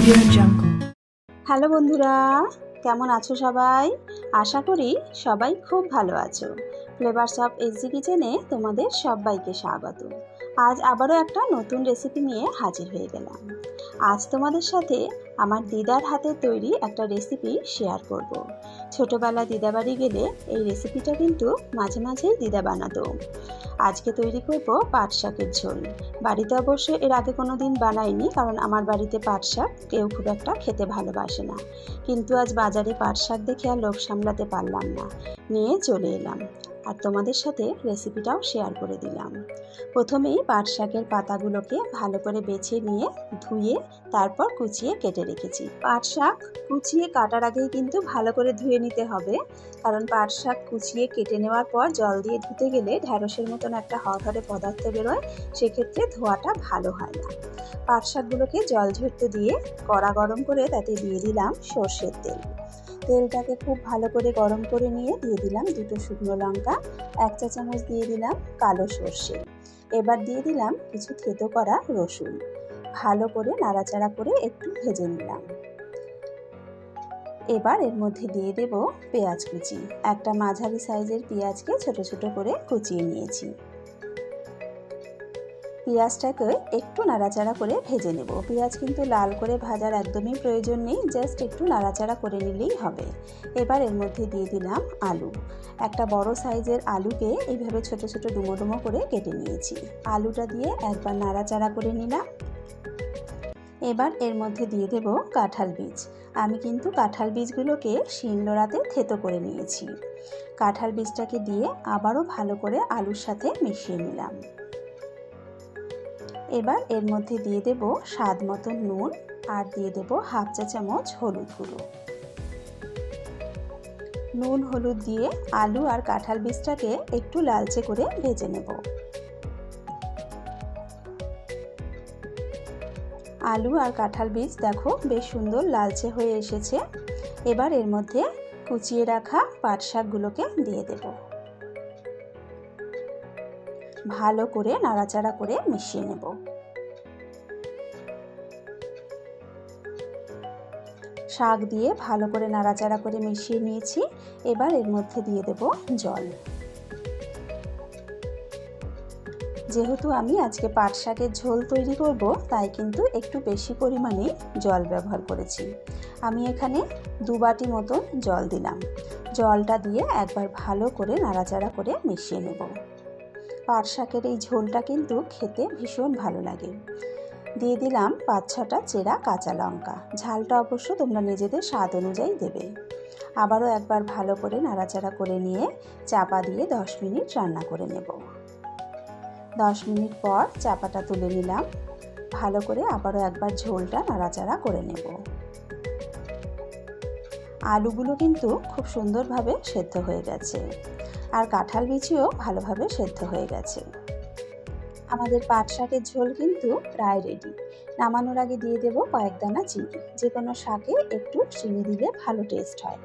Audio Jungle। Hello বন্ধুরা, কেমন আছো সবাই? আশা করি সবাই খুব ভালো আছো। ফ্লেভারস অফ এসজি কিচেনে তোমাদের সবাইকে স্বাগত। আজ আবারও একটা নতুন রেসিপি নিয়ে হাজির হয়ে গেলাম। আজ তোমাদের সাথে আমার দিদার হাতে তৈরি একটা রেসিপি শেয়ার করব। ছোটোবেলা দিদা বাড়ি গেলে এই রেসিপিটা কিন্তু মাঝে মাঝেই দিদা বানাতো। আজকে তৈরি করব পাট শাকের ঝোল। বাড়িতে অবশ্য এর আগে কোনো দিন বানাইনি, কারণ আমার বাড়িতে পাট শাক কেউ খুব একটা খেতে ভালোবাসে না। কিন্তু আজ বাজারে পাট শাক দেখে আর লোভ সামলাতে পারলাম না, নিয়ে চলে এলাম আর তোমাদের সাথে রেসিপিটাও শেয়ার করে দিলাম। প্রথমেই পাট শাকের পাতাগুলোকে ভালো করে বেছে নিয়ে ধুয়ে তারপর কুচিয়ে কেটে রেখেছি। পাট শাক কুচিয়ে কাটার আগেই কিন্তু ভালো করে ধুয়ে নিতে হবে, কারণ পাট শাক কুচিয়ে কেটে নেওয়ার পর জল দিয়ে ধুতে গেলে ঢ্যাঁড়সের মতন একটা হরহরে পদার্থ বেরোয়, সেক্ষেত্রে ধোয়াটা ভালো হয় না। পাট শাকগুলোকে জল ঝরতে দিয়ে কড়া গরম করে তাতে দিয়ে দিলাম সর্ষের তেল। তেলটাকে খুব ভালো করে গরম করে নিয়ে দিয়ে দিলাম 2 শুকনো লঙ্কা, 1 চা চামচ দিয়ে দিলাম কালো সর্ষে। এবার দিয়ে দিলাম কিছু থেতো করা রসুন। ভালো করে নাড়াচাড়া করে একটু ভেজে নিলাম। এবার এর মধ্যে দিয়ে দেব পেঁয়াজ কুচি। একটা মাঝারি সাইজের পেঁয়াজকে ছোট ছোট করে কুচিয়ে নিয়েছি। পেঁয়াজটাকে একটু নাড়াচাড়া করে ভেজে নেব। পেঁয়াজ কিন্তু লাল করে ভাজার একদমই প্রয়োজন নেই, জাস্ট একটু নাড়াচাড়া করে নিলেই হবে। এবার এর মধ্যে দিয়ে দিলাম আলু। একটা বড় সাইজের আলুকে এইভাবে ছোট ছোট ডুমো ডুমো করে কেটে নিয়েছি। আলুটা দিয়ে একবার নাড়াচাড়া করে নিলাম। এবার এর মধ্যে দিয়ে দেব কাঁঠাল বীজ। আমি কিন্তু কাঁঠাল বীজগুলোকে শিলনোড়াতে থেতো করে নিয়েছি। কাঁঠাল বীজটাকে দিয়ে আবারও ভালো করে আলুর সাথে মিশিয়ে নিলাম। এবার এর মধ্যে দিয়ে দেব স্বাদ মতো নুন আর দিয়ে দেব 1/2 চা চামচ হলুদ গুঁড়ো। নুন হলুদ দিয়ে আলু আর কাঁঠাল বীজটাকে একটু লালচে করে ভেজে নেব। আলু আর কাঁঠাল বীজ দেখো বেশ সুন্দর লালচে হয়ে এসেছে। এবার এর মধ্যে কুচিয়ে রাখা পাট শাকগুলোকে দিয়ে দেব। ভালো করে নাড়াচাড়া করে মিশিয়ে নেব। শাক দিয়ে ভালো করে নাড়াচাড়া করে মিশিয়ে নিয়েছি। এবার এর মধ্যে দিয়ে দেব জল। যেহেতু আমি আজকে পাট শাকের ঝোল তৈরি করব, তাই কিন্তু একটু বেশি পরিমাণে জল ব্যবহার করেছি। আমি এখানে 2 বাটি মতন জল দিলাম। জলটা দিয়ে একবার ভালো করে নাড়াচাড়া করে মিশিয়ে নেব। পাট শাকের এই ঝোলটা কিন্তু খেতে ভীষণ ভালো লাগে। দিয়ে দিলাম 5-6টা চেরা কাঁচা লঙ্কা। ঝালটা অবশ্য তোমরা নিজেদের স্বাদ অনুযায়ী দেবে। আবারও একবার ভালো করে নাড়াচাড়া করে নিয়ে চাপা দিয়ে 10 মিনিট রান্না করে নেব। 10 মিনিট পর চাপাটা তুলে নিলাম। ভালো করে আবারও একবার ঝোলটা নাড়াচাড়া করে নেব। আলুগুলো কিন্তু খুব সুন্দরভাবে সেদ্ধ হয়ে গেছে, আর কাঁঠাল বিচিও ভালোভাবে সেদ্ধ হয়ে গেছে। আমাদের পাট শাকের ঝোল কিন্তু প্রায় রেডি। নামানোর আগে দিয়ে দেব কয়েক দানা চিনি। যে কোনো শাকে একটু চিনি দিলে ভালো টেস্ট হয়।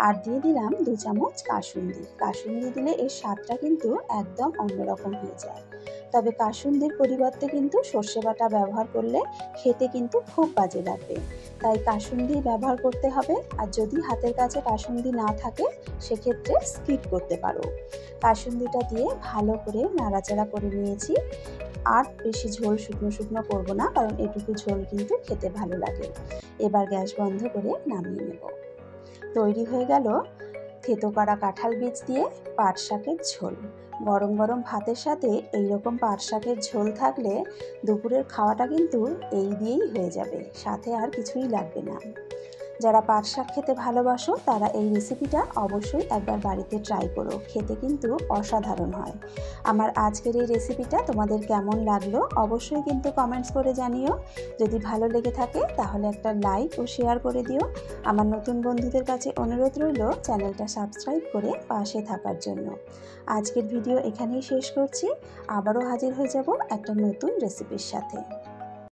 আর দিয়ে দিলাম 2 চামচ কাসুন্দি। কাসুন্দি দিলে এর স্বাদটা কিন্তু একদম অন্যরকম হয়ে যায়। তবে কাসুন্দির পরিবর্তে কিন্তু সর্ষে বাটা ব্যবহার করলে খেতে কিন্তু খুব বাজে লাগবে। তাই কাসুন্দি ব্যবহার করতে হবে, আর যদি হাতের কাছে কাসুন্দি না থাকে সেক্ষেত্রে স্কিপ করতে পারো। কাসুন্দিটা দিয়ে ভালো করে নাড়াচাড়া করে নিয়েছি। আর বেশি ঝোল শুকনো শুকনো করবো না, কারণ এটুকু ঝোল কিন্তু খেতে ভালো লাগে। এবার গ্যাস বন্ধ করে নামিয়ে নেব। তৈরি হয়ে গেল থেতো করা কাঁঠাল বীজ দিয়ে পাট শাকের ঝোল। গরম গরম ভাতের সাথে এইরকম পাট শাকের ঝোল থাকলে দুপুরের খাওয়াটা কিন্তু এই দিয়েই হয়ে যাবে, সাথে আর কিছুই লাগবে না। যারা পাট শাক খেতে ভালোবাসো তারা এই রেসিপিটা অবশ্যই একবার বাড়িতে ট্রাই করো, খেতে কিন্তু অসাধারণ হয়। আমার আজকের এই রেসিপিটা তোমাদের কেমন লাগলো অবশ্যই কিন্তু কমেন্টস করে জানিও। যদি ভালো লেগে থাকে তাহলে একটা লাইক ও শেয়ার করে দিও। আমার নতুন বন্ধুদের কাছে অনুরোধ রইল চ্যানেলটা সাবস্ক্রাইব করে পাশে থাকার জন্য। আজকের ভিডিও এখানেই শেষ করছি। আবারও হাজির হয়ে যাব একটা নতুন রেসিপির সাথে।